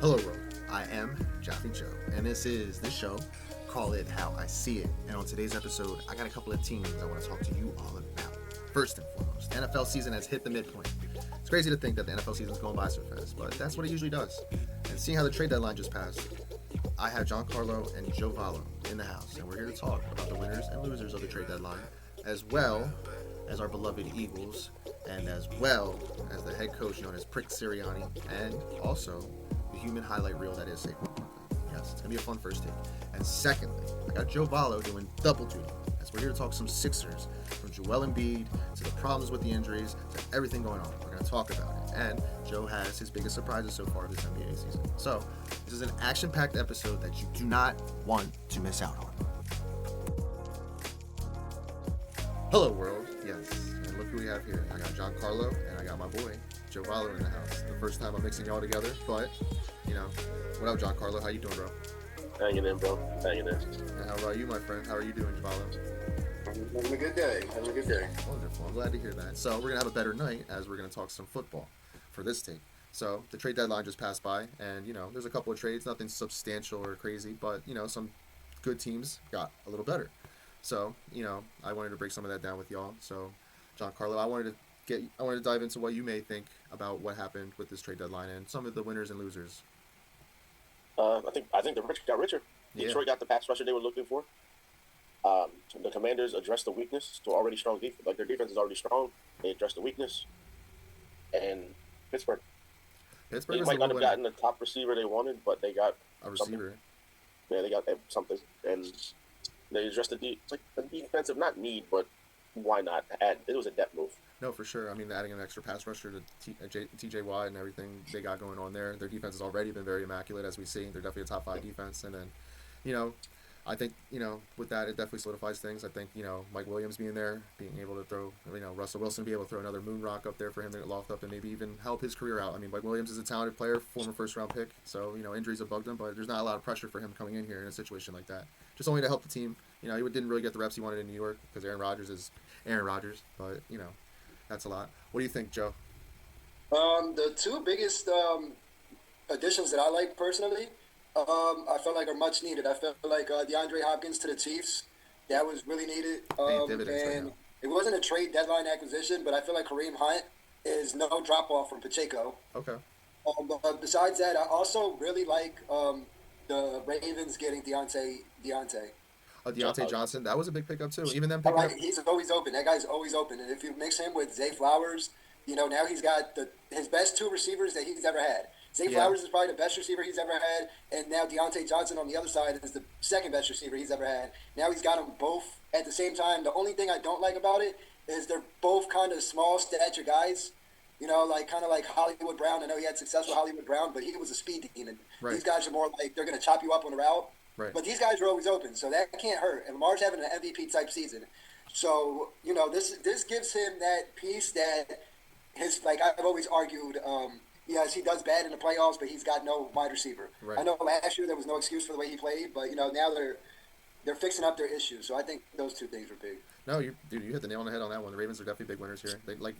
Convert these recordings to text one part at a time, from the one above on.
Hello world, I am Joffey Joe, and this is the show, Call It How I See It. And on today's episode, I got a couple of teams I want to talk to you all about. First and foremost, the NFL season has hit the midpoint. It's crazy to think that the NFL season is going by so fast, but that's what it usually does. And seeing how the trade deadline just passed, I have Jan Carlo and Joffey Valo in the house, and we're here to talk about the winners and losers of the trade deadline, as well as our beloved Eagles, and as well as the head coach known as Nick Sirianni, and also the human highlight reel that is Saquon Barkley. Yes, it's going to be a fun first take. And secondly, I got Joffey Valo doing double duty, as we're here to talk some Sixers, from Joel Embiid to the problems with the injuries to everything going on. We're going to talk about it. And Joe has his biggest surprises so far this NBA season. So, this is an action-packed episode that you do not want to miss out on. Hello, world. Yes, and look who we have here. I got Jan Carlo, and I got my boy, Joffey Valo, in the house. The first time I'm mixing y'all together, but, what up, Jan Carlo? How you doing, bro? Hanging in, bro. Hanging in. And how about you, my friend? How are you doing, Valo? Having a good day. Wonderful. I'm glad to hear that. So we're going to have a better night as we're going to talk some football for this take. So the trade deadline just passed by, and, there's a couple of trades, nothing substantial or crazy, but, some good teams got a little better. So, I wanted to break some of that down with y'all. So, Jan Carlo, I wanted to dive into what you may think about what happened with this trade deadline and some of the winners and losers. I think the rich got richer. Detroit got the pass rusher they were looking for. The Commanders addressed the weakness to already strong defense. Like, their defense is already strong. They addressed the weakness. And Pittsburgh they might not have gotten the top receiver they wanted, but they got a receiver. Yeah, they got something, and they addressed it's like a defensive, not need, but why not add? It was a depth move. No, for sure. I mean, adding an extra pass rusher to T.J. Watt and everything they got going on there. Their defense has already been very immaculate, as we see. They're definitely a top 5 defense. And then, I think, with that, it definitely solidifies things. I think, Mike Williams being there, being able to throw, Russell Wilson be able to throw another moon rock up there for him to loft up and maybe even help his career out. I mean, Mike Williams is a talented player, former first-round pick. So, injuries have bugged him, but there's not a lot of pressure for him coming in here in a situation like that. Just only to help the team. He didn't really get the reps he wanted in New York because Aaron Rodgers is Aaron Rodgers. But, that's a lot. What do you think, Joe? The two biggest additions that I like personally, I felt like are much needed. I felt like DeAndre Hopkins to the Chiefs, that was really needed. And it wasn't a trade deadline acquisition, but I feel like Kareem Hunt is no drop off from Pacheco. Okay. But besides that, I also really like the Ravens getting Deontay. Deontay Johnson, that was a big pickup too. Even them picking up. He's always open. That guy's always open. And if you mix him with Zay Flowers, now he's got his best 2 receivers that he's ever had. Zay Flowers is probably the best receiver he's ever had, and now Deontay Johnson on the other side is the second best receiver he's ever had. Now he's got them both at the same time. The only thing I don't like about it is they're both kind of small stature guys. Kind of like Hollywood Brown. I know he had success with Hollywood Brown, but he was a speed demon. Right. These guys are more like they're going to chop you up on the route. Right. But these guys are always open, so that can't hurt. And Lamar's having an MVP type season, so this gives him that piece that I've always argued. Yes, he does bad in the playoffs, but he's got no wide receiver. Right. I know last year there was no excuse for the way he played, but now they're fixing up their issues. So I think those two things were big. No, you hit the nail on the head on that one. The Ravens are definitely big winners here. They, like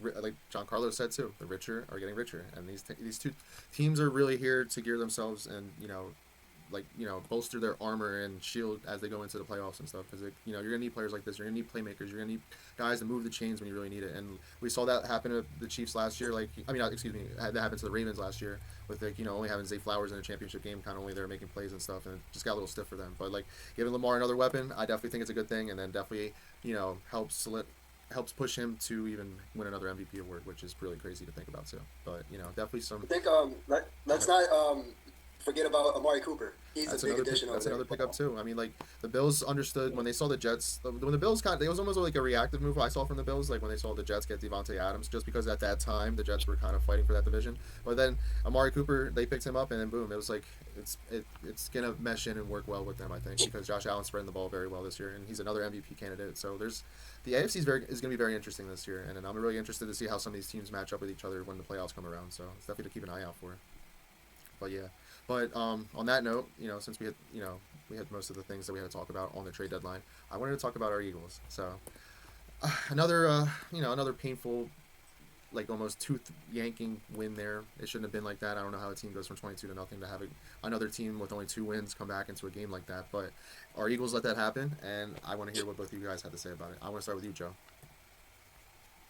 Jan Carlo said too, the richer are getting richer, and these two teams are really here to gear themselves and bolster their armor and shield as they go into the playoffs and stuff. Because you're gonna need players like this. You're gonna need playmakers. You're gonna need guys to move the chains when you really need it. And we saw that happen to the Chiefs last year. That happened to the Ravens last year with only having Zay Flowers in a championship game, kind of only there making plays and stuff, and it just got a little stiff for them. But giving Lamar another weapon, I definitely think it's a good thing, and then definitely helps push him to even win another MVP award, which is really crazy to think about too. But definitely some. I think let's not forget about Amari Cooper. He's a big addition. That's another pickup too. I mean, the Bills understood when they saw the Jets. When the Bills it was almost like a reactive move I saw from the Bills. Like when they saw the Jets get Devontae Adams, just because at that time the Jets were kind of fighting for that division. But then Amari Cooper, they picked him up, and then boom, it was like it's gonna mesh in and work well with them. I think because Josh Allen's spreading the ball very well this year, and he's another MVP candidate. So the AFC is going to be very interesting this year, and I'm really interested to see how some of these teams match up with each other when the playoffs come around. So it's definitely to keep an eye out for. But yeah. But on that note, since we had most of the things that we had to talk about on the trade deadline, I wanted to talk about our Eagles. So another painful like almost tooth yanking win there. It shouldn't have been like that. I don't know how a team goes from 22 to nothing to having another team with only 2 wins come back into a game like that. But our Eagles let that happen, and I want to hear what both of you guys have to say about it. I want to start with you, Joe.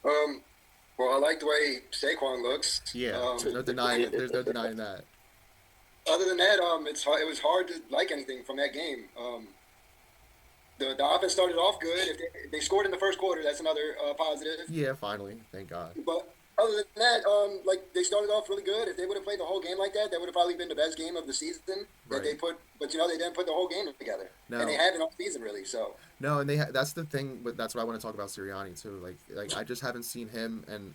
Well, I like the way Saquon looks. Yeah, there's no denying. There's no denying that. Other than that, it was hard to like anything from that game. The offense started off good. If they scored in the first quarter, that's another positive. Yeah, finally, thank God. But other than that, like they started off really good. If they would have played the whole game like that, that would have probably been the best game of the season that Right. they put. But they didn't put the whole game together, No. and they haven't all season really. So No, and that's the thing. But that's what I want to talk about Sirianni too. Like I just haven't seen him and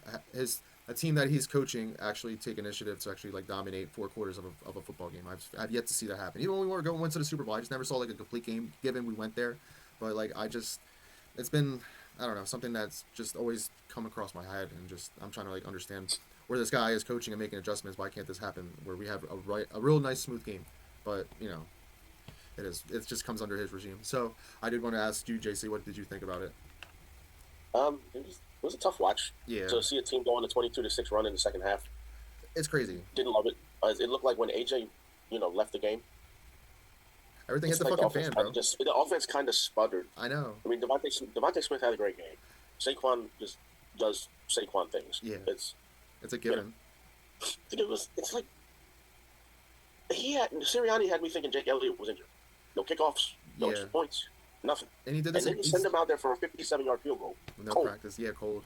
a team that he's coaching actually take initiative to actually like dominate 4 quarters of a football game. I've yet to see that happen. Even when we went to the Super Bowl, I just never saw like a complete game. Given we went there, but like it's been, I don't know, something that's just always come across my head, and just I'm trying to like understand where this guy is coaching and making adjustments. Why can't this happen where we have a real nice smooth game? But it just comes under his regime. So I did want to ask you, JC, what did you think about it? It was a tough watch. Yeah. To see a team go on a 22-6 run in the second half. It's crazy. Didn't love it. It looked like when AJ, left the game. Everything hit the like fucking fan, bro. The offense kind of sputtered. I know. I mean, Devontae Smith had a great game. Saquon just does Saquon things. Yeah. It's a given. It's like Sirianni had me thinking Jake Elliott was injured. No kickoffs, no extra points, nothing. And he did And this. then you send him out there for a 57-yard field goal. No Cold. practice. Yeah, cold.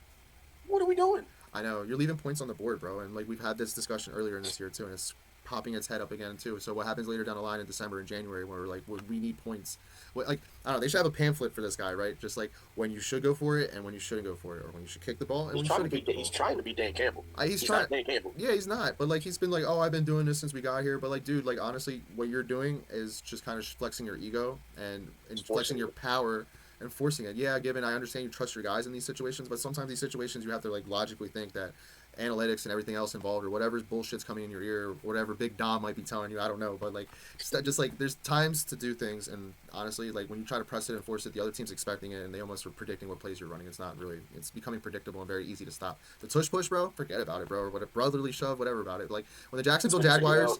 What are we doing? I know. You're leaving points on the board, bro. And like we've had this discussion earlier in this year too, and it's popping its head up again too. So what happens later down the line in December and January when we're like, we need points? Like I don't know. They should have a pamphlet for this guy, right? Just like when you should go for it and when you shouldn't go for it, or when you should kick the ball and when you shouldn't kick the ball. He's trying to be Dan Campbell. He's trying. Not Dan Campbell. Yeah, he's not. But like he's been like, oh, I've been doing this since we got here. But like, dude, like honestly, what you're doing is just kind of flexing your ego and flexing your power and forcing it. Yeah, given I understand you trust your guys in these situations, but sometimes these situations you have to like logically think that analytics and everything else involved, or whatever bullshit's coming in your ear, or whatever Big Dom might be telling you, I don't know, but like just like there's times to do things, and honestly, like when you try to press it and force it, the other team's expecting it, and they almost are predicting what plays you're running. It's not really, it's becoming predictable and very easy to stop. The tush push, bro, forget about it, bro, or what a brotherly shove, whatever about it. Like when the Jacksonville Jaguars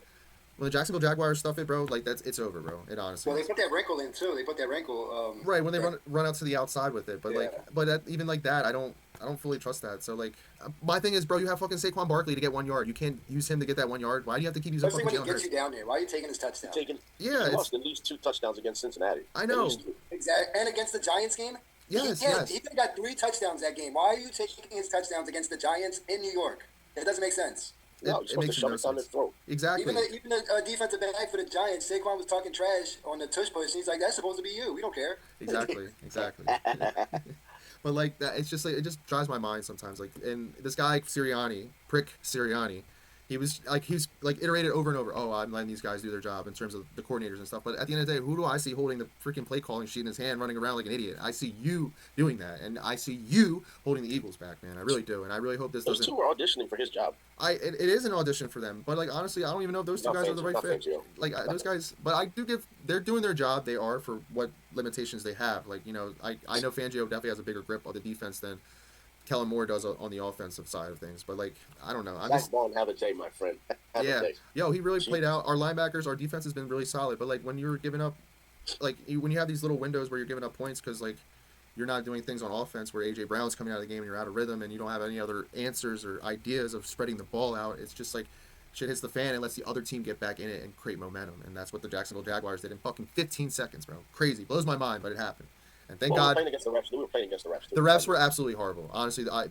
stuff it, bro, like it's over, bro. It honestly. well, they put that wrinkle in too. They put that wrinkle. Right when they run out to the outside with it, but Yeah. even like that, I don't fully trust that. So like, my thing is, bro, you have fucking Saquon Barkley to get 1 yard. You can't use him to get that 1 yard. Why do you have to keep using Especially fucking when he Jalen gets Hurts? you down there. Why are you taking his touchdown? He Yeah, lost at least 2 touchdowns against Cincinnati. I know. Exactly. And against the Giants game? Yes. He got 3 touchdowns that game. Why are you taking his touchdowns against the Giants in New York? It doesn't make sense. No, you're supposed to shove it down his throat. Exactly. Even the defensive back for the Giants, Saquon was talking trash on the tush push, and he's like, that's supposed to be you. We don't care. Exactly. But like that, it's just like it just drives my mind sometimes. Like, and this guy Sirianni, he was iterated over and over. Oh, I'm letting these guys do their job in terms of the coordinators and stuff. But at the end of the day, who do I see holding the freaking play calling sheet in his hand, running around like an idiot? I see you doing that, and I see you holding the Eagles back, man. I really do, and I really hope this Those doesn't. two were auditioning for his job. It is an audition for them, but like honestly, I don't even know if those two guys are the right fit. Fangio. Like those guys, but I do give. They're doing their job. They are for what limitations they have. Like I know Fangio definitely has a bigger grip on the defense than Kellen Moore does on the offensive side of things. But like I don't know. I'm just have a day, my friend. Have a day. Yo, he really played out. Our linebackers, our defense has been really solid. But like when you're giving up, like when you have these little windows where you're giving up points because like you're not doing things on offense where AJ Brown's coming out of the game and you're out of rhythm and you don't have any other answers or ideas of spreading the ball out. It's just like shit hits the fan and lets the other team get back in it and create momentum. And that's what the Jacksonville Jaguars did in fucking 15 seconds, bro. Crazy. Blows my mind, but it happened. And thank God. We were playing against the refs. The refs were absolutely horrible. Honestly, I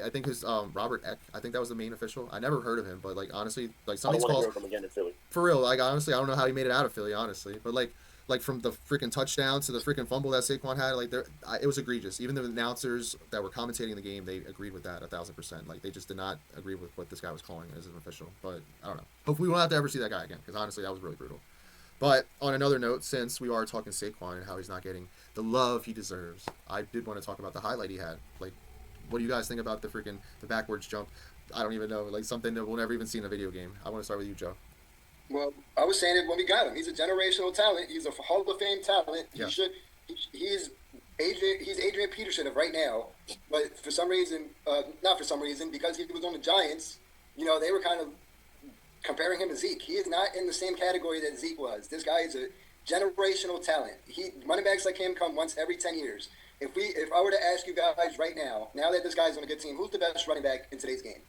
think his Robert Eck, I think that was the main official. I never heard of him, but like honestly, like some of these calls. I don't want to hear of him again in Philly. For real, like honestly, I don't know how he made it out of Philly, honestly. But like from the freaking touchdown to the freaking fumble that Saquon had, like it was egregious. Even the announcers that were commentating the game, they agreed with that 1,000%. Like they just did not agree with what this guy was calling as an official. But I don't know. Hopefully, we won't have to ever see that guy again because honestly, that was really brutal. But on another note, since we are talking Saquon and how he's not getting the love he deserves, I did want to talk about the highlight he had. Like, what do you guys think about the backwards jump? I don't even know. Like something that we'll never even see in a video game. I want to start with you, Joe. Well, I was saying it when we got him. He's a generational talent. He's a Hall of Fame talent. Yeah. He's He's Adrian Peterson of right now, but for some reason, not for some reason, because he was on the Giants, they were kind of comparing him to Zeke. He is not in the same category that Zeke was. This guy is a generational talent. Running backs like him come once every 10 years. If I were to ask you guys right now that this guy's on a good team, who's the best running back in today's game?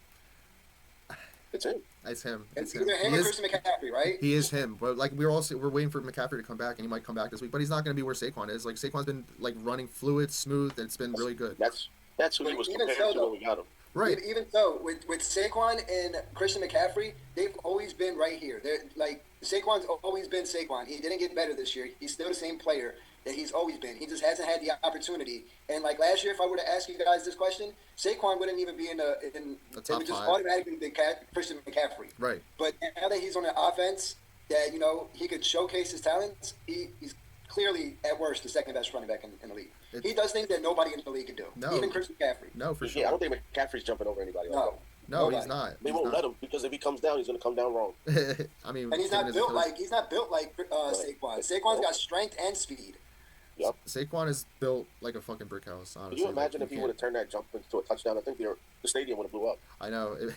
It's him. It's him. It's either him or Christian McCaffrey, right? He is him. But like we're waiting for McCaffrey to come back, and he might come back this week. But he's not going to be where Saquon is. Like Saquon's been like running fluid, smooth. It's been really good. That's who he was compared to when we got him. Right. Even so, with Saquon and Christian McCaffrey, they've always been right here. They're like Saquon's always been Saquon. He didn't get better this year. He's still the same player that he's always been. He just hasn't had the opportunity. And like last year, if I were to ask you guys this question, Saquon wouldn't even be in the top would just five. automatically be Christian McCaffrey. Right. But now that he's on an offense that he could showcase his talents, he's clearly at worst the second best running back in the league. He does things that nobody in the league can do. No. Even Christian McCaffrey. No, for sure. Yeah, I don't think McCaffrey's jumping over anybody. No. No, he's not. They won't let him because if he comes down, he's going to come down wrong. I mean, And he's not built like Saquon. Saquon's got strength and speed. Yep. Saquon is built like a fucking brick house. Honestly, Can you imagine if he would have turned that jump into a touchdown? I think the stadium would have blew up. I know it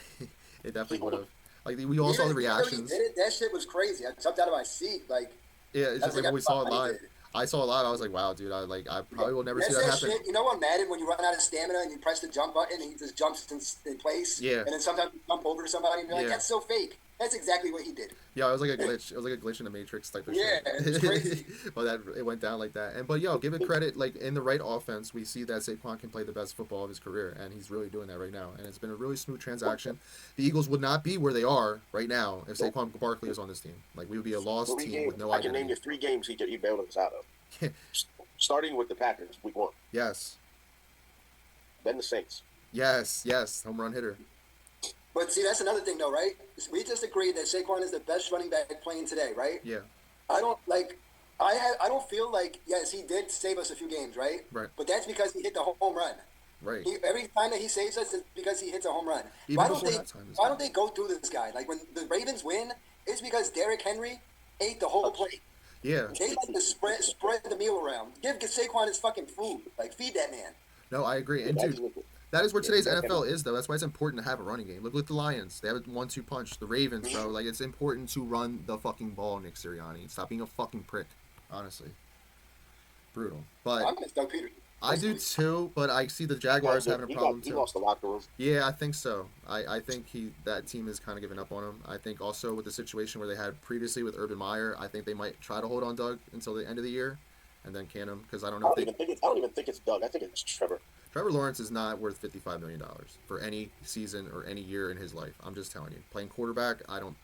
definitely would have. Like we all saw the reactions. That shit was crazy. I jumped out of my seat. Like yeah, it's just like when we saw it live. I saw it live. I was like, wow, dude. I probably will never see that happen. Shit. You know what Madden when you run out of stamina and you press the jump button and he just jumps in place. Yeah. And then sometimes you jump over to somebody and you're like, that's so fake. That's exactly what he did. Yeah, it was like a glitch. It was like a glitch in the Matrix type of shit. Yeah, it's crazy. But it went down like that. But give it credit. Like in the right offense, we see that Saquon can play the best football of his career, and he's really doing that right now. And it's been a really smooth transaction. The Eagles would not be where they are right now if Saquon Barkley was on this team. Like we would be a lost team with no identity. I can name you 3 games he bailed us out of. Starting with the Packers, week 1. Yes. Then the Saints. Yes. Home run hitter. But see, that's another thing, though, right? We just agreed that Saquon is the best running back playing today, right? Yeah. I don't feel like yes, he did save us a few games, right? Right. But that's because he hit the home run. Right. Every time that he saves us is because he hits a home run. Even Why don't they go through this guy? Like when the Ravens win, it's because Derrick Henry ate the whole plate. Yeah. They like to spread the meal around. Give Saquon his fucking food. Like feed that man. No, I agree. And dude, that is where today's NFL is, though. That's why it's important to have a running game. Look at the Lions. They have a 1-2 punch. The Ravens, bro. Like, it's important to run the fucking ball, Nick Sirianni. Stop being a fucking prick. Honestly. Brutal. But I miss Doug Peterson. I do, too, but I see the Jaguars having a problem, too. He lost the locker room. Yeah, I think so. I think that team has kind of given up on him. I think also with the situation where they had previously with Urban Meyer, I think they might try to hold on Doug until the end of the year and then can him, because I don't know I don't even think it's Doug. I think it's Trevor. Trevor Lawrence is not worth $55 million for any season or any year in his life. I'm just telling you. Playing quarterback, I don't.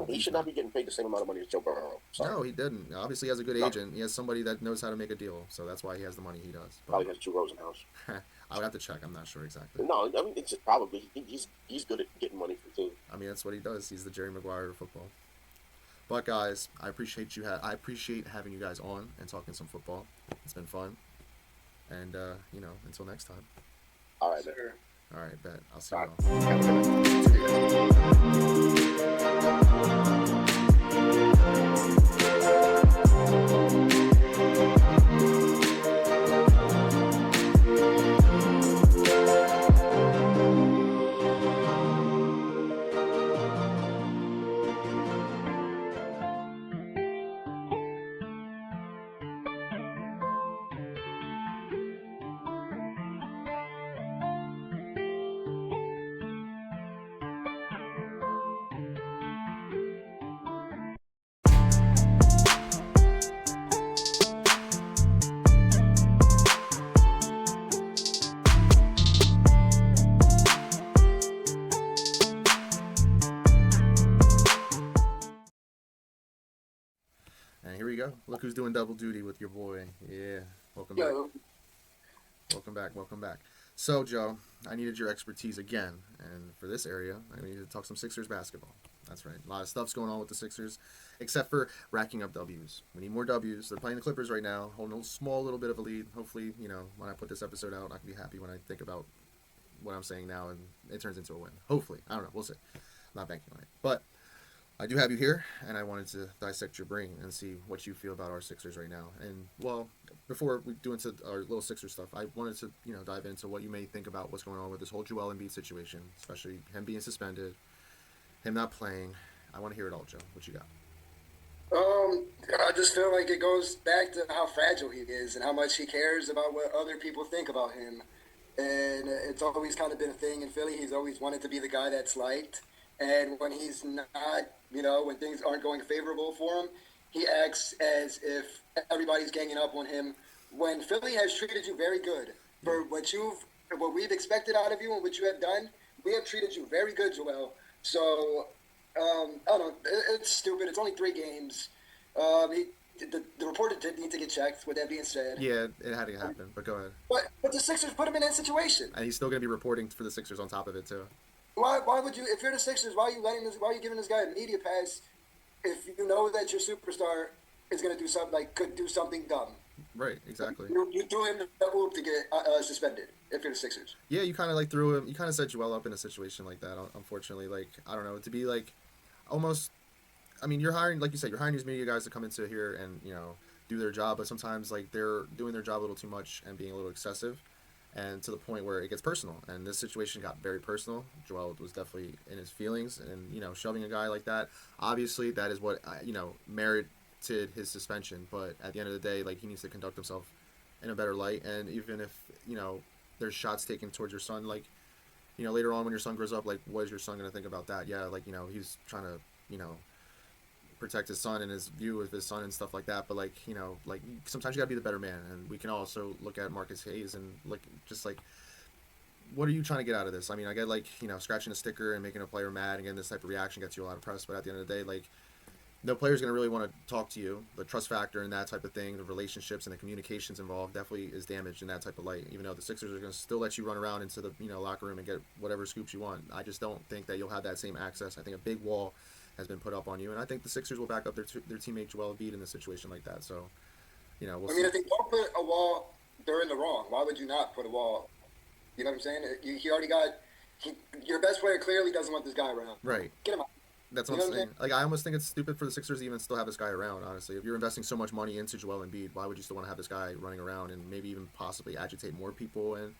He should not be getting paid the same amount of money as Joe Burrow. Sorry. No, he didn't. Obviously, he has a good agent. He has somebody that knows how to make a deal, so that's why he has the money he does. Probably has 2 Rosenhaus. I would have to check. I'm not sure exactly. No, I mean, it's just probably. He's good at getting money for the team. I mean, that's what he does. He's the Jerry Maguire of football. But, guys, I appreciate I appreciate having you guys on and talking some football. It's been fun. And, until next time. All right, sir. All right, bet. I'll see And here we go. Look who's doing double duty with your boy. Yeah. Welcome back. Welcome back. So, Joe, I needed your expertise again. And for this area, I needed to talk some Sixers basketball. That's right. A lot of stuff's going on with the Sixers, except for racking up W's. We need more W's. They're playing the Clippers right now, holding a small little bit of a lead. Hopefully, when I put this episode out, I can be happy when I think about what I'm saying now and it turns into a win. Hopefully. I don't know. We'll see. I'm not banking on it. But I do have you here, and I wanted to dissect your brain and see what you feel about our Sixers right now. And, well, before we do into our little Sixers stuff, I wanted to dive into what you may think about what's going on with this whole Joel Embiid situation, especially him being suspended, him not playing. I want to hear it all, Joe. What you got? I just feel like it goes back to how fragile he is and how much he cares about what other people think about him. And it's always kind of been a thing in Philly. He's always wanted to be the guy that's liked. And when he's not, when things aren't going favorable for him, he acts as if everybody's ganging up on him. When Philly has treated you very good for what we've expected out of you and what you have done, we have treated you very good, Joel. So, I don't know. It's stupid. It's only 3 games. The reporter did need to get checked, with that being said. Yeah, it had to happen, but go ahead. But the Sixers put him in that situation. And he's still going to be reporting for the Sixers on top of it, too. Why would you, if you're the Sixers, why are you giving this guy a media pass if you know that your superstar is going to do something, could do something dumb? Right, exactly. You threw him the hoop to get suspended if you're the Sixers. Yeah, you kind of threw him, you kind of set Joel up in a situation like that, unfortunately. I don't know, to be almost, I mean, you're hiring, like you said, you're hiring these media guys to come into here and, do their job, but sometimes, they're doing their job a little too much and being a little excessive, and to the point where it gets personal. And this situation got very personal. Joel was definitely in his feelings, and, shoving a guy like that, obviously, that is what, merited his suspension. But at the end of the day, he needs to conduct himself in a better light. And even if, there's shots taken towards your son, later on when your son grows up, what is your son going to think about that? Yeah, he's trying to, protect his son and his view of his son and stuff like that. But sometimes you gotta be the better man. And we can also look at Marcus Hayes and what are you trying to get out of this? I mean, I get scratching a sticker and making a player mad and getting this type of reaction gets you a lot of press. But at the end of the day, no player's gonna really want to talk to you. The trust factor and that type of thing, the relationships and the communications involved definitely is damaged in that type of light. Even though the Sixers are gonna still let you run around into the locker room and get whatever scoops you want, I just don't think that you'll have that same access. I think a big wall has been put up on you, and I think the Sixers will back up their teammate Joel Embiid in a situation like that. So, we'll see. If they don't put a wall, they're in the wrong. Why would you not put a wall? You know what I'm saying? He already got your best player clearly doesn't want this guy around. Right. Get him out. That's what I'm saying. I almost think it's stupid for the Sixers to even still have this guy around, honestly. If you're investing so much money into Joel Embiid, why would you still want to have this guy running around and maybe even possibly agitate more people and,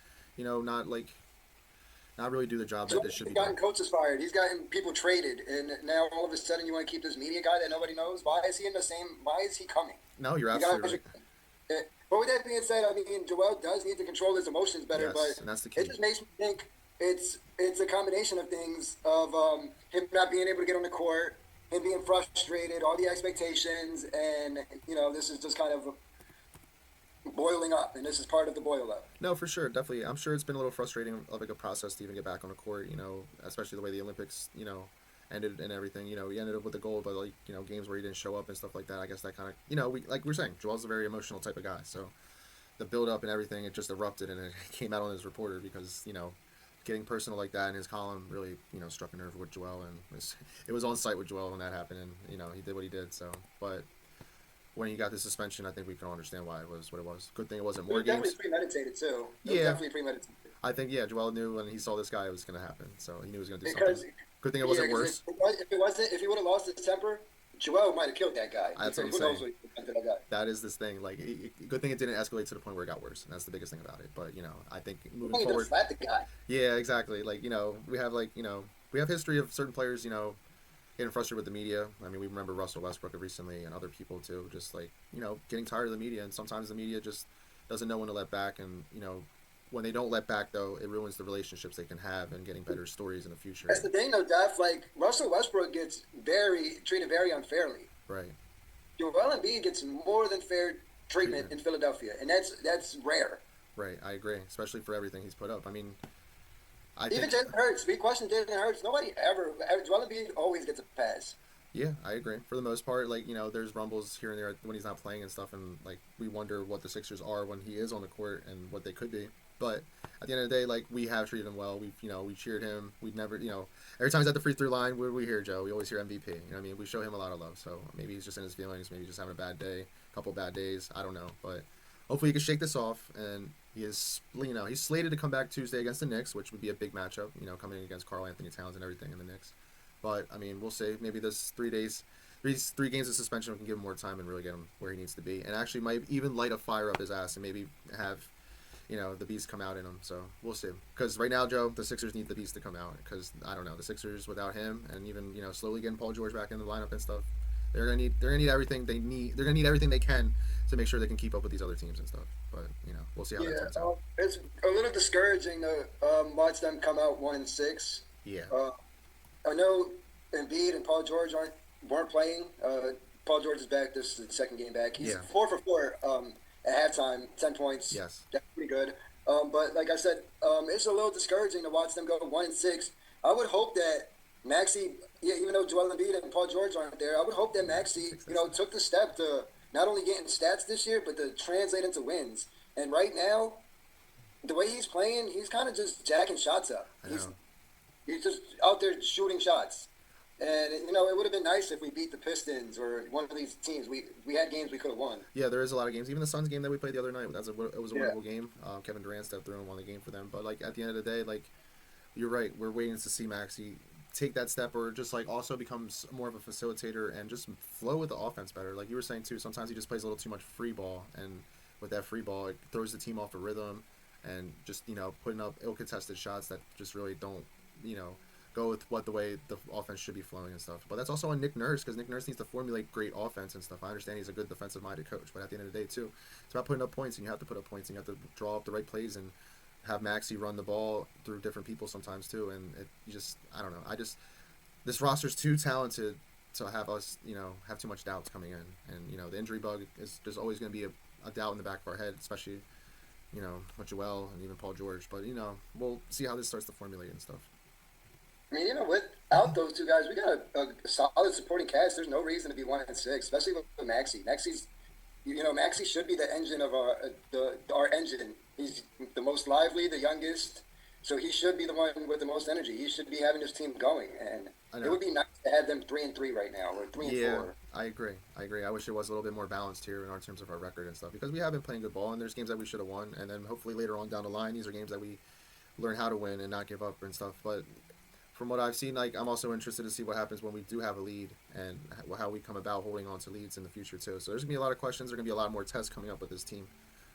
not really do the job that this should be done? He's gotten coaches fired. He's gotten people traded, and now all of a sudden you want to keep this media guy that nobody knows. Why is he coming? No, you're absolutely right. But with that being said, Joel does need to control his emotions better. Yes, but and that's the key. It just makes me think it's a combination of things of him not being able to get on the court, him being frustrated, all the expectations, and this is just kind of boiling up, and this is part of the boil up. No, for sure, definitely. I'm sure it's been a little frustrating of a process to even get back on the court, especially the way the Olympics, ended and everything. He ended up with a gold, but games where he didn't show up and stuff like that. I guess that kind of, we we're saying, Joel's a very emotional type of guy, so the build up and everything, it just erupted and it came out on his reporter because getting personal like that in his column really struck a nerve with Joel, and it was on site with Joel when that happened, and he did what he did. So, but when he got the suspension, I think we can all understand why it was what it was. Good thing it wasn't more games. Definitely premeditated too. Definitely premeditated. I think Joel knew when he saw this guy it was going to happen, so he knew he was going to do something. Good thing it wasn't worse. If he would have lost his temper, Joel might have killed that guy. That's what I'm Who saying. knows what he did to that guy. That is this thing. Good thing it didn't escalate to the point where it got worse, and that's the biggest thing about it. But I think moving He forward, flat the guy. yeah, exactly. We have we have history of certain players, getting frustrated with the media. I mean, we remember Russell Westbrook recently and other people too, just getting tired of the media, and sometimes the media just doesn't know when to let back, and when they don't let back though, it ruins the relationships they can have and getting better stories in the future. That's the thing though, Def. Russell Westbrook gets treated very unfairly. Right. Joel Embiid gets more than fair treatment in Philadelphia, and that's rare. Right, I agree, especially for everything he's put up. I mean, even Jalen Hurts, we question Jalen Hurts. Nobody ever. Joel Embiid always gets a pass. Yeah, I agree. For the most part, there's rumbles here and there when he's not playing and stuff, and we wonder what the Sixers are when he is on the court and what they could be. But at the end of the day, we have treated him well. We cheered him. We've never, every time he's at the free throw line, what do we hear, Joe? We always hear MVP. We show him a lot of love. So maybe he's just in his feelings. Maybe he's just having a bad day, a couple bad days. I don't know. But hopefully he can shake this off. And he is, he's slated to come back Tuesday against the Knicks, which would be a big matchup, coming against Karl Anthony Towns and everything in the Knicks. But, we'll see. Maybe this 3 days three games of suspension can give him more time and really get him where he needs to be, and actually might even light a fire up his ass and maybe have the beast come out in him. So we'll see. Because right now, Joe, the Sixers need the beast to come out. Because I don't know, the Sixers without him, and even slowly getting Paul George back in the lineup and stuff, they're gonna need everything they need. They're gonna need everything they can to make sure they can keep up with these other teams and stuff. But we'll see how that turns out. It's a little discouraging to watch them come out 1-6. Yeah. I know Embiid and Paul George weren't playing. Paul George is back. This is the second game back. He's 4 for 4 at halftime, 10 points. Yes. That's pretty good. But like I said, it's a little discouraging to watch them go 1-6. I would hope that Maxey, even though Joel Embiid and Paul George aren't there, I would hope that Maxey, took the step to not only getting stats this year, but to translate into wins. And right now, the way he's playing, he's kind of just jacking shots up. He's just out there shooting shots. And, it would have been nice if we beat the Pistons or one of these teams. We had games we could have won. Yeah, there is a lot of games. Even the Suns game that we played the other night, it was a wonderful game. Kevin Durant stepped through and won the game for them. But, at the end of the day, you're right. We're waiting to see Maxey take that step or just, also becomes more of a facilitator and just flow with the offense better. Like you were saying, too, sometimes he just plays a little too much free ball. And with that free ball, it throws the team off a rhythm and just, putting up ill-contested shots that just really don't, go with the way the offense should be flowing and stuff. But that's also on Nick Nurse, because Nick Nurse needs to formulate great offense and stuff. I understand he's a good defensive-minded coach, but at the end of the day, too, it's about putting up points, and you have to put up points, and you have to draw up the right plays and have Maxey run the ball through different people sometimes, too. And I don't know. This roster's too talented to have us, have too much doubts coming in. And, the injury bug there's always going to be a doubt in the back of our head, especially, with Joel and even Paul George. But, we'll see how this starts to formulate and stuff. I mean, without those two guys, we got a solid supporting cast. There's no reason to be 1-6, especially with Maxey. Maxey should be the engine of our engine. He's the most lively, the youngest, so he should be the one with the most energy. He should be having his team going, and it would be nice to have them 3-3 right now, or 3-4. Yeah, I agree. I wish it was a little bit more balanced here in terms of our record and stuff, because we have been playing good ball, and there's games that we should have won, and then hopefully later on down the line, these are games that we learn how to win and not give up and stuff, but from what I've seen, I'm also interested to see what happens when we do have a lead and how we come about holding on to leads in the future, too. So there's going to be a lot of questions. There's going to be a lot more tests coming up with this team.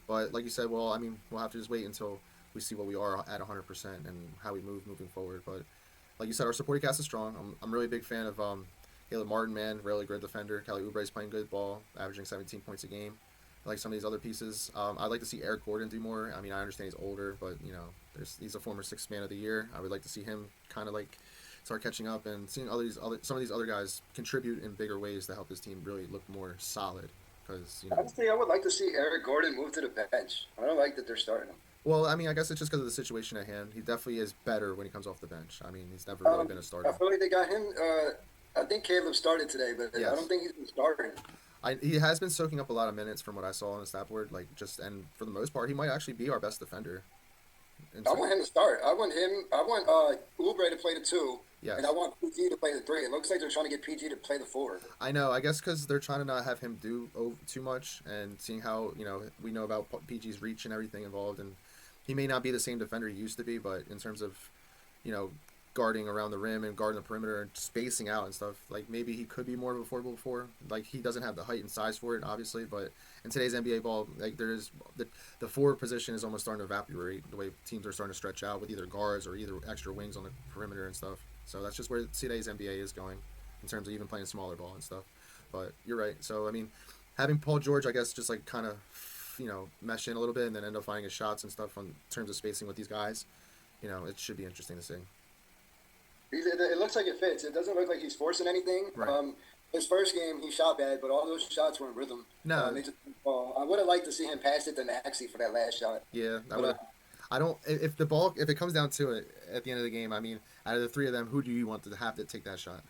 But like you said, we'll have to just wait until we see what we are at 100% and how we moving forward. But like you said, our supporting cast is strong. I'm really a big fan of Caleb Martin, man, really great defender. Kelly Oubre's playing good ball, averaging 17 points a game. I like some of these other pieces. I'd like to see Eric Gordon do more. I mean, I understand he's older, but, he's a former Sixth Man of the Year. I would like to see him kind of start catching up and seeing some of these other guys contribute in bigger ways to help this team really look more solid. Because honestly, I would like to see Eric Gordon move to the bench. I don't like that they're starting him. Well, I mean, I guess it's just because of the situation at hand. He definitely is better when he comes off the bench. I mean, he's never really been a starter. I feel like they got him. I think Caleb started today, but yes. I don't think he's been starting. He has been soaking up a lot of minutes from what I saw on the stat board. And for the most part, he might actually be our best defender. I want him to start. I want Oubre to play the 2. Yes. And I want PG to play the 3. It looks like they're trying to get PG to play the 4. I know. I guess because they're trying to not have him do too much, and seeing how we know about PG's reach and everything involved, and he may not be the same defender he used to be, but in terms of guarding around the rim and guarding the perimeter and spacing out and stuff, maybe he could be more of a formidable 4. He doesn't have the height and size for it, obviously, but in today's NBA ball, there is the 4 position is almost starting to evaporate the way teams are starting to stretch out with either guards or either extra wings on the perimeter and stuff. So that's just where today's NBA is going in terms of even playing smaller ball and stuff. But you're right. So I mean, having Paul George, I guess, just kind of mesh in a little bit and then end up finding his shots and stuff in terms of spacing with these guys. It should be interesting to see. It looks like it fits. It doesn't look like he's forcing anything. Right. His first game, he shot bad, but all those shots were in rhythm. No. I would have liked to see him pass it to Maxey for that last shot. Yeah. I don't. If it comes down to it at the end of the game, I mean, out of the 3 of them, who do you want to have to take that shot?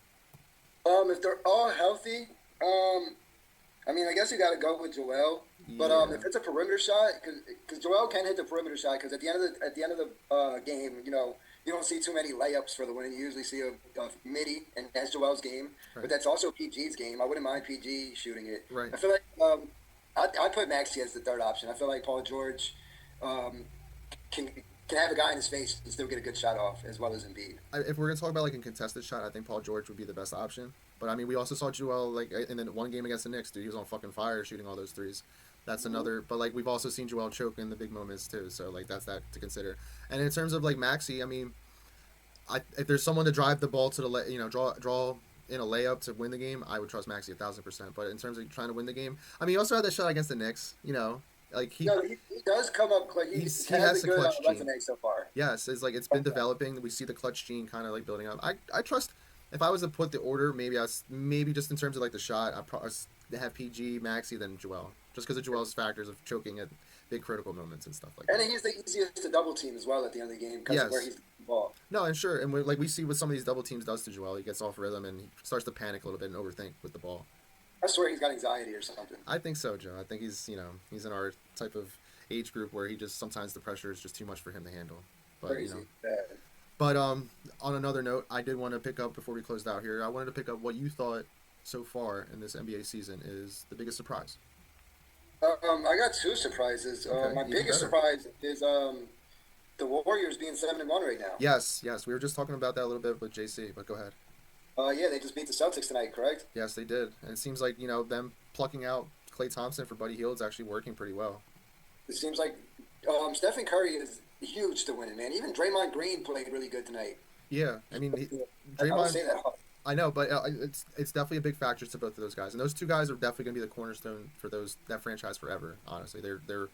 If they're all healthy, I mean, I guess you got to go with Joel. Yeah. But if it's a perimeter shot, because Joel can hit the perimeter shot, because at the end of the game, you don't see too many layups for the win. You usually see a midi, and that's Joel's game. Right. But that's also PG's game. I wouldn't mind PG shooting it. Right. I feel like I put Maxey as the third option. I feel like Paul George can can have a guy in his face and still get a good shot off, as well as Embiid. If we're gonna talk about like a contested shot, I think Paul George would be the best option. But I mean, we also saw Joel like in the one game against the Knicks, dude. He was on fucking fire shooting all those threes. That's another. But like we've also seen Joel choke in the big moments too. So like that's that to consider. And in terms of like Maxey, I mean, if there's someone to drive the ball to the draw in a layup to win the game, I would trust Maxey 1,000%. But in terms of trying to win the game, I mean, he also had that shot against the Knicks. Like he does come up like he has a good resume so far. Yes, it's like it's been developing. We see the clutch gene kind of like building up. I trust. If I was to put the order, maybe just in terms of like the shot, I'd probably have PG, Maxey, then Joel, just because of Joel's factors of choking at big critical moments and stuff like that. And he's the easiest to double team as well at the end of the game because of where he's the ball. No, and sure, and we see what some of these double teams does to Joel. He gets off rhythm and he starts to panic a little bit and overthink with the ball. I swear he's got anxiety or something. I think so, Joe. I think he's in our type of age group where he just sometimes the pressure is just too much for him to handle. But Crazy. But on another note, I did want to pick up before we closed out here. I wanted to pick up what you thought so far in this NBA season is the biggest surprise. I got two surprises. Okay, my biggest surprise is the Warriors being 7-1 right now. Yes. We were just talking about that a little bit with JC, but go ahead. Yeah, they just beat the Celtics tonight, correct? Yes, they did. And it seems like, them plucking out Klay Thompson for Buddy Hield is actually working pretty well. It seems like Stephen Curry is huge to win it, man. Even Draymond Green played really good tonight. Yeah, I mean, I don't say that. I know, but it's definitely a big factor to both of those guys, and those two guys are definitely going to be the cornerstone for that franchise forever. Honestly, their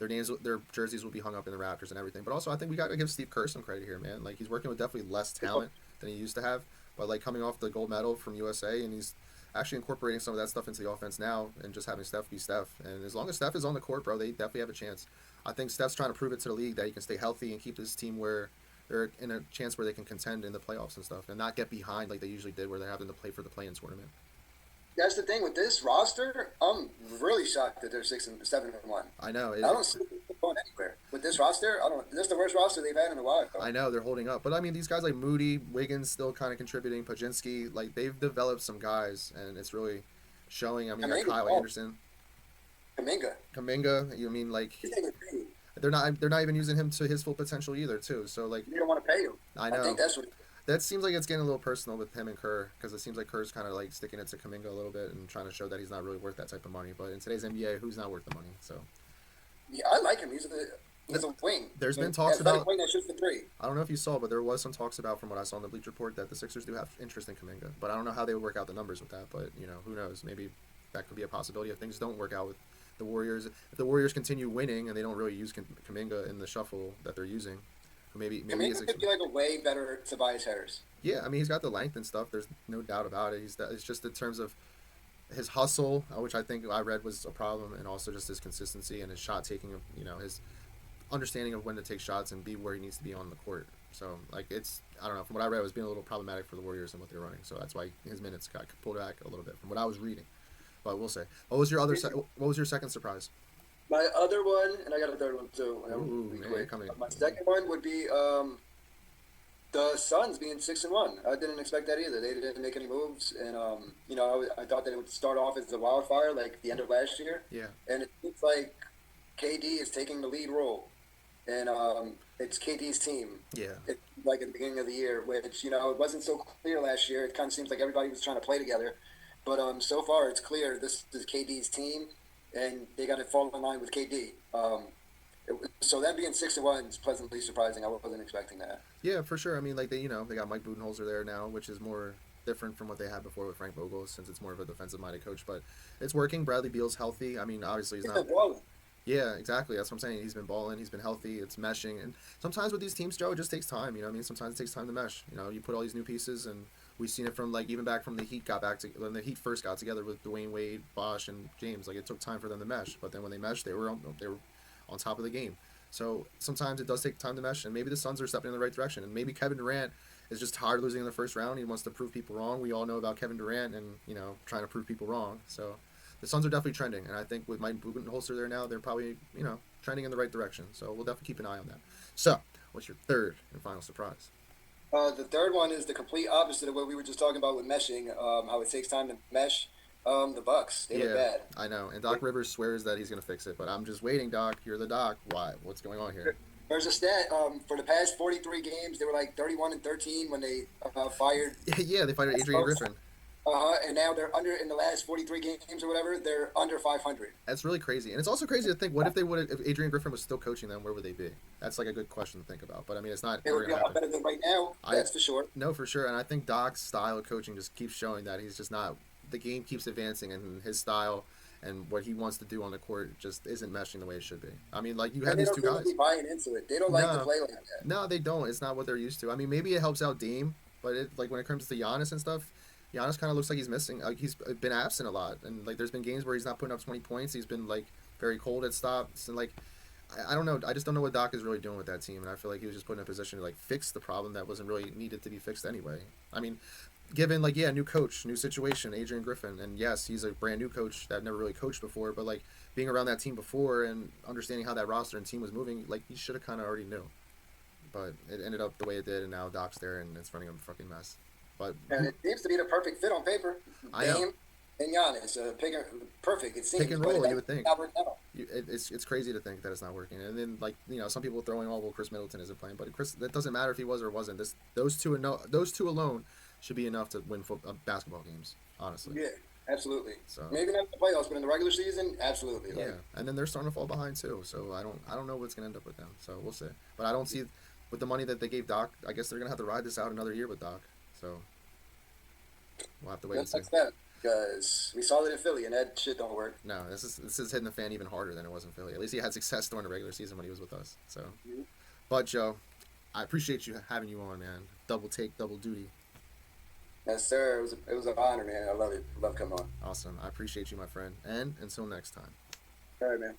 names, their jerseys will be hung up in the rafters and everything. But also, I think we got to give Steve Kerr some credit here, man. Like he's working with definitely less talent than he used to have, but like coming off the gold medal from USA, and he's actually incorporating some of that stuff into the offense now, and just having Steph be Steph. And as long as Steph is on the court, bro, they definitely have a chance. I think Steph's trying to prove it to the league that he can stay healthy and keep his team where they're in a chance where they can contend in the playoffs and stuff, and not get behind like they usually did, where they're having to play for the play-in tournament. That's the thing with this roster. I'm really shocked that they're 7-1. I know. I don't see them going anywhere with this roster. This is the worst roster they've had in a while. I know they're holding up, but I mean these guys like Moody, Wiggins still kind of contributing. Pajinski, like they've developed some guys, and it's really showing. I mean, like Kyle Anderson, Kuminga. You mean like they're not even using him to his full potential either, too. So like you don't want to pay him. I know. I think that's what. That seems like it's getting a little personal with him and Kerr, because it seems like Kerr's kind of like sticking it to Kuminga a little bit and trying to show that he's not really worth that type of money. But in today's NBA, who's not worth the money? So yeah, I like him. He's a wing. There's been talks about wing that shoots the three. I don't know if you saw, but there was some talks about, from what I saw in the Bleacher Report, that the Sixers do have interest in Kuminga. But I don't know how they would work out the numbers with that. But who knows? Maybe that could be a possibility if things don't work out with the Warriors. If the Warriors continue winning and they don't really use Kuminga in the shuffle that they're using, maybe Kuminga could be like a way better Tobias Harris. Yeah, I mean, he's got the length and stuff. There's no doubt about it. It's just in terms of his hustle, which I think I read was a problem, and also just his consistency and his shot taking, his understanding of when to take shots and be where he needs to be on the court. So, like, I don't know, from what I read, it was being a little problematic for the Warriors and what they're running. So that's why his minutes got pulled back a little bit from what I was reading. But we'll say. What was your second surprise? My other one, and I got a third one too. My second one would be the Suns being 6-1. I didn't expect that either. They didn't make any moves, and I thought that it would start off as a wildfire like the end of last year. Yeah. And it seems like KD is taking the lead role, and it's KD's team. Yeah. Like at the beginning of the year, which it wasn't so clear last year. It kind of seems like everybody was trying to play together, but so far it's clear this is KD's team, and they got to fall in line with KD. So that being 6-1 is pleasantly surprising. I wasn't expecting that. Yeah, for sure. I mean, like they got Mike Budenholzer there now, which is more different from what they had before with Frank Vogel, since it's more of a defensive-minded coach. But it's working. Bradley Beal's healthy. I mean, obviously he's not. Yeah, exactly. That's what I'm saying. He's been balling. He's been healthy. It's meshing. And sometimes with these teams, Joe, it just takes time. Sometimes it takes time to mesh. You put all these new pieces, and we've seen it from even back from the Heat when the Heat first got together with Dwayne Wade, Bosh, and James. Like it took time for them to mesh, but then when they meshed, they were on top of the game. So sometimes it does take time to mesh, and maybe the Suns are stepping in the right direction, and maybe Kevin Durant is just tired of losing in the first round. He wants to prove people wrong. We all know about Kevin Durant and trying to prove people wrong. So the Suns are definitely trending, and I think with Mike Budenholzer there now, they're probably trending in the right direction. So we'll definitely keep an eye on that. So what's your third and final surprise? The third one is the complete opposite of what we were just talking about with meshing. How it takes time to mesh. The Bucks, they look bad. I know, and Doc Rivers swears that he's going to fix it, but I'm just waiting, Doc. You're the Doc. Why? What's going on here? There's a stat for the past 43 games, they were like 31-13 when they fired. Yeah, they fired Adrian Griffin. And now they're under in the last 43 games or whatever. They're under 500. That's really crazy, and it's also crazy to think, what if they would, if Adrian Griffin was still coaching them, where would they be? That's like a good question to think about. But I mean, it's not. They would be a lot better than right now. That's for sure. No, for sure, and I think Doc's style of coaching just keeps showing that he's just not. The game keeps advancing, and his style and what he wants to do on the court just isn't meshing the way it should be. I mean, like, you have these two guys. They don't buying into it. They don't like to play like that. No, they don't. It's not what they're used to. I mean, maybe it helps out Dame, but like when it comes to Giannis and stuff, Giannis kind of looks like he's missing. Like, he's been absent a lot, and like there's been games where he's not putting up 20 points. He's been like very cold at stops, and like I don't know. I just don't know what Doc is really doing with that team, and I feel like he was just put in a position to like fix the problem that wasn't really needed to be fixed anyway. I mean, given like, yeah, new coach, new situation, Adrian Griffin, and yes, he's a brand new coach that never really coached before, but like being around that team before and understanding how that roster and team was moving, like he should have kind of already knew. But it ended up the way it did, and now Doc's there, and it's running a fucking mess. But and it seems to be the perfect fit on paper. Dame and Giannis, perfect. It seems pick and roll. You would think. It's crazy to think that it's not working. And then, like, you know, some people throwing, oh, well, Chris Middleton isn't playing, but that doesn't matter if he was or wasn't. Those two alone should be enough to win basketball games. Honestly. Yeah, absolutely. So maybe not in the playoffs, but in the regular season, absolutely. Yeah, and then they're starting to fall behind too. So I don't know what's gonna end up with them. So we'll see. But I don't see, with the money that they gave Doc, I guess they're gonna have to ride this out another year with Doc. So we'll have to wait and see. Because we saw it in Philly, and that shit don't work. No, this is hitting the fan even harder than it was in Philly. At least he had success during the regular season when he was with us. So, But Joe, I appreciate you having you on, man. Double take, double duty. Yes, sir. It was an honor, man. I love it. I love coming on. Awesome. I appreciate you, my friend. And until next time. All right, man.